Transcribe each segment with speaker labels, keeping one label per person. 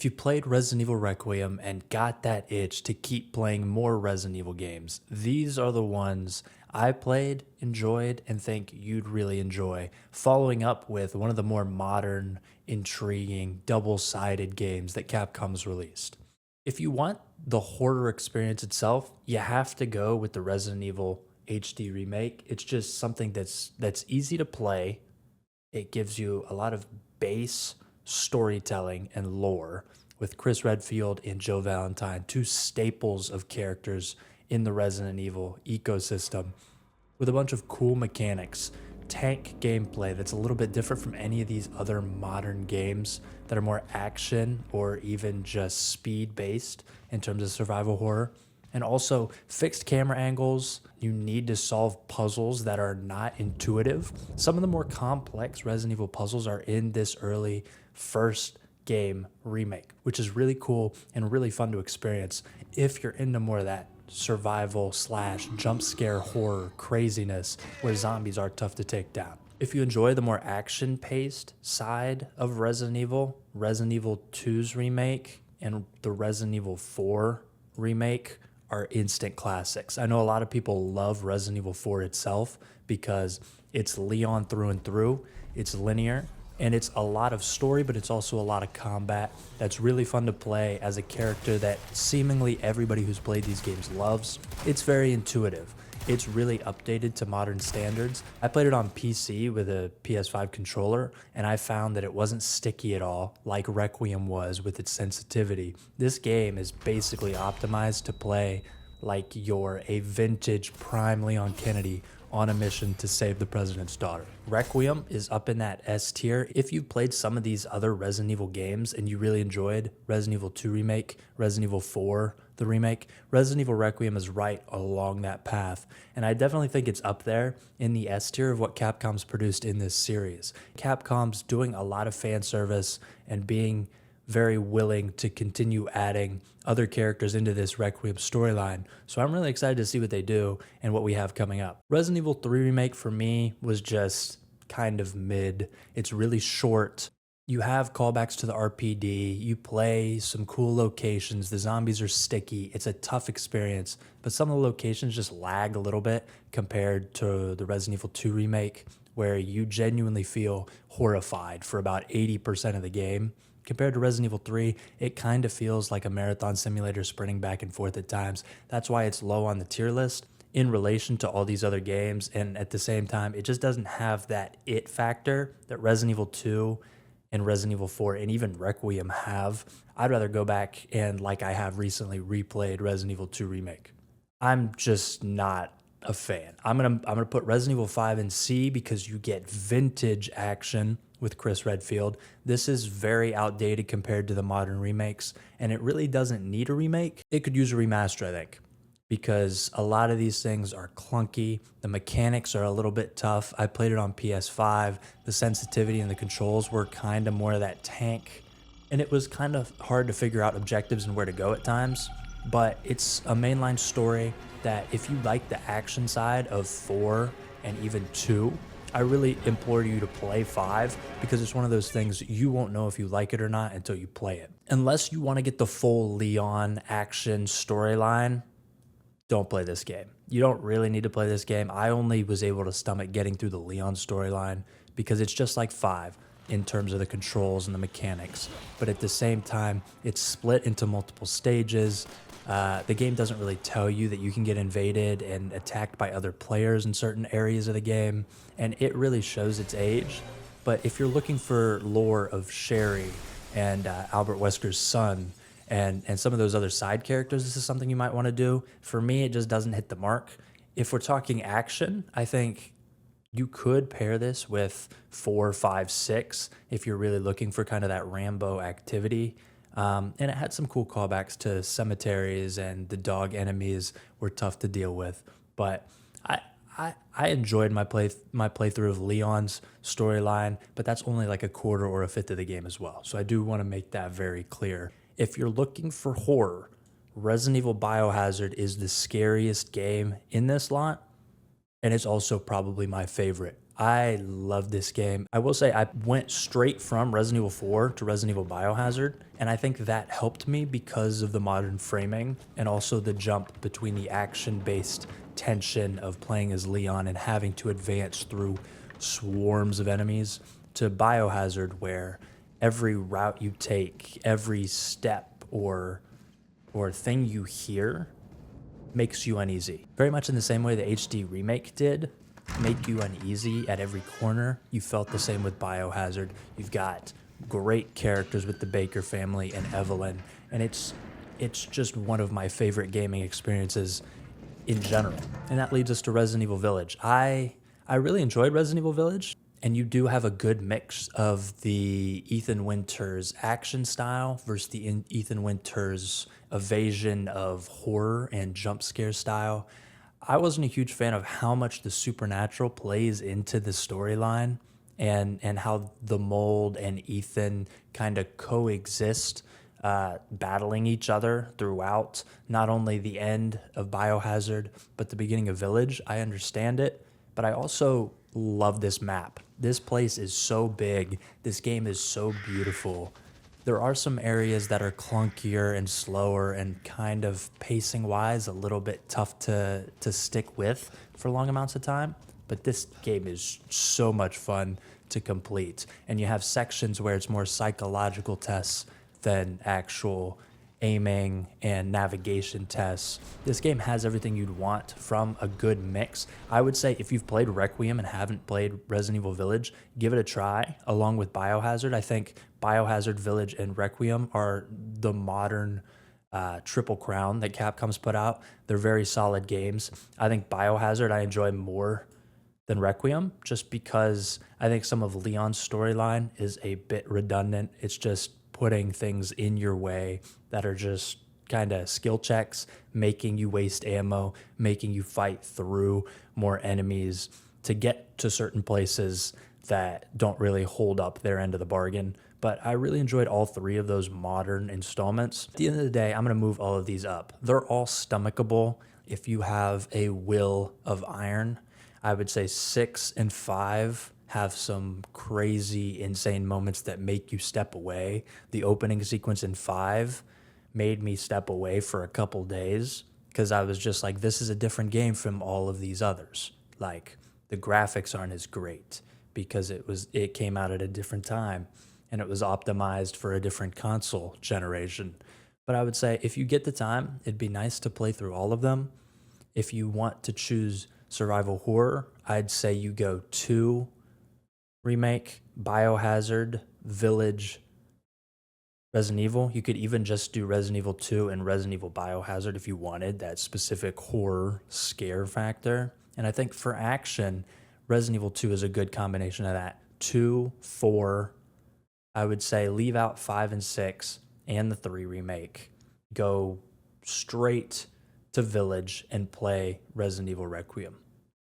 Speaker 1: If you played Resident Evil Requiem and got that itch to keep playing more Resident Evil games, these are the ones I played, enjoyed, and think you'd really enjoy, following up with one of the more modern, intriguing, double-sided games that Capcom's released. If you want the horror experience itself, you have to go with the Resident Evil HD remake. It's just something that's easy to play. It gives you a lot of base storytelling and lore with Chris Redfield and Joe Valentine, two staples of characters in the Resident Evil ecosystem, with a bunch of cool mechanics, tank gameplay that's a little bit different from any of these other modern games that are more action or even just speed based in terms of survival horror. And also fixed camera angles. You need to solve puzzles that are not intuitive. Some of the more complex Resident Evil puzzles are in this early first game remake, which is really cool and really fun to experience if you're into more of that survival slash jump scare horror craziness where zombies are tough to take down. If you enjoy the more action paced side of Resident Evil, Resident Evil 2's remake and the Resident Evil 4 remake are instant classics. I know a lot of people love Resident Evil 4 itself because it's Leon through and through. It's linear and it's a lot of story, but it's also a lot of combat that's really fun to play as a character that seemingly everybody who's played these games loves. It's very intuitive. It's really updated to modern standards. I played it on PC with a PS5 controller, and I found that it wasn't sticky at all like Requiem was with its sensitivity. This game is basically optimized to play like you're a vintage prime Leon Kennedy on a mission to save the president's daughter. Requiem is up in that S tier. If you've played some of these other Resident Evil games and you really enjoyed Resident Evil 2 Remake, Resident Evil 4, the remake, Resident Evil Requiem is right along that path. And I definitely think it's up there in the S tier of what Capcom's produced in this series. Capcom's doing a lot of fan service and being very willing to continue adding other characters into this Requiem storyline. So I'm really excited to see what they do and what we have coming up. Resident Evil 3 Remake for me was just kind of mid. It's really short. You have callbacks to the RPD, you play some cool locations, the zombies are sticky, it's a tough experience, but some of the locations just lag a little bit compared to the Resident Evil 2 Remake, where you genuinely feel horrified for about 80% of the game. Compared to Resident Evil 3, it kind of feels like a marathon simulator sprinting back and forth at times. That's why it's low on the tier list in relation to all these other games, and at the same time, it just doesn't have that it factor that Resident Evil 2 and Resident Evil 4 and even Requiem have. I'd rather go back and, like I have recently, replayed Resident Evil 2 Remake. I'm just not a fan. I'm gonna put Resident Evil 5 in C because you get vintage action with Chris Redfield. This is very outdated compared to the modern remakes, and it really doesn't need a remake. It could use a remaster, I think, because a lot of these things are clunky. The mechanics are a little bit tough. I played it on PS5. The sensitivity and the controls were kind of more of that tank, and it was kind of hard to figure out objectives and where to go at times. But it's a mainline story that if you like the action side of 4 and even 2, I really implore you to play 5 because it's one of those things you won't know if you like it or not until you play it. Unless you want to get the full Leon action storyline, don't play this game. You don't really need to play this game. I only was able to stomach getting through the Leon storyline because it's just like 5 in terms of the controls and the mechanics. But at the same time, it's split into multiple stages. The game doesn't really tell you that you can get invaded and attacked by other players in certain areas of the game, and it really shows its age. But if you're looking for lore of Sherry and Albert Wesker's son and some of those other side characters, this is something you might want to do. For me, it just doesn't hit the mark. If we're talking action, I think you could pair this with 4, 5, 6 if you're really looking for kind of that Rambo activity. And it had some cool callbacks to cemeteries, and the dog enemies were tough to deal with. But I enjoyed my playthrough of Leon's storyline, but that's only like a quarter or a fifth of the game as well. So I do want to make that very clear. If you're looking for horror, Resident Evil Biohazard is the scariest game in this lot, and it's also probably my favorite I love this game. I will say I went straight from Resident Evil 4 to Resident Evil Biohazard, and I think that helped me because of the modern framing and also the jump between the action-based tension of playing as Leon and having to advance through swarms of enemies to Biohazard, where every route you take, every step or thing you hear makes you uneasy. Very much in the same way the HD remake did, make you uneasy at every corner. You felt the same with Biohazard. You've got great characters with the Baker family and Evelyn, and it's just one of my favorite gaming experiences in general. And that leads us to Resident Evil Village. I really enjoyed Resident Evil Village, and you do have a good mix of the Ethan Winters action style versus the Ethan Winters evasion of horror and jump scare style. I wasn't a huge fan of how much the supernatural plays into the storyline and how the mold and Ethan kind of coexist, battling each other throughout not only the end of Biohazard, but the beginning of Village. I understand it, but I also love this map. This place is so big. This game is so beautiful. There are some areas that are clunkier and slower and kind of pacing wise a little bit tough to stick with for long amounts of time, but this game is so much fun to complete. And you have sections where it's more psychological tests than actual aiming and navigation tests. This game has everything you'd want from a good mix. I would say if you've played Requiem and haven't played Resident Evil Village, give it a try along with Biohazard. I think Biohazard, Village, and Requiem are the modern triple crown that Capcom's put out. They're very solid games. I think Biohazard I enjoy more than Requiem just because I think some of Leon's storyline is a bit redundant. It's just putting things in your way that are just kind of skill checks, making you waste ammo, making you fight through more enemies to get to certain places that don't really hold up their end of the bargain. But I really enjoyed all three of those modern installments. At the end of the day, I'm going to move all of these up. They're all stomachable if you have a will of iron. I would say 6 and 5 have some crazy, insane moments that make you step away. The opening sequence in 5 made me step away for a couple days because I was just like, this is a different game from all of these others. Like, the graphics aren't as great because it came out at a different time and it was optimized for a different console generation. But I would say if you get the time, it'd be nice to play through all of them. If you want to choose survival horror, I'd say you go 2 Remake, Biohazard, Village, Resident Evil. You could even just do Resident Evil 2 and Resident Evil Biohazard if you wanted that specific horror scare factor. And I think for action, Resident Evil 2 is a good combination of that. 2, 4, I would say leave out 5 and 6 and the 3 Remake. Go straight to Village and play Resident Evil Requiem.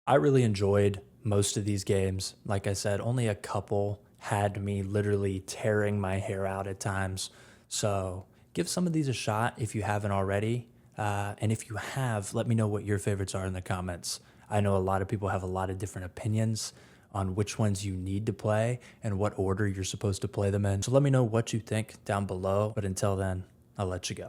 Speaker 1: I really enjoyed most of these games. Like I said, only a couple had me literally tearing my hair out at times. So give some of these a shot if you haven't already. And if you have, let me know what your favorites are in the comments. I know a lot of people have a lot of different opinions on which ones you need to play and what order you're supposed to play them in. So let me know what you think down below. But until then, I'll let you go.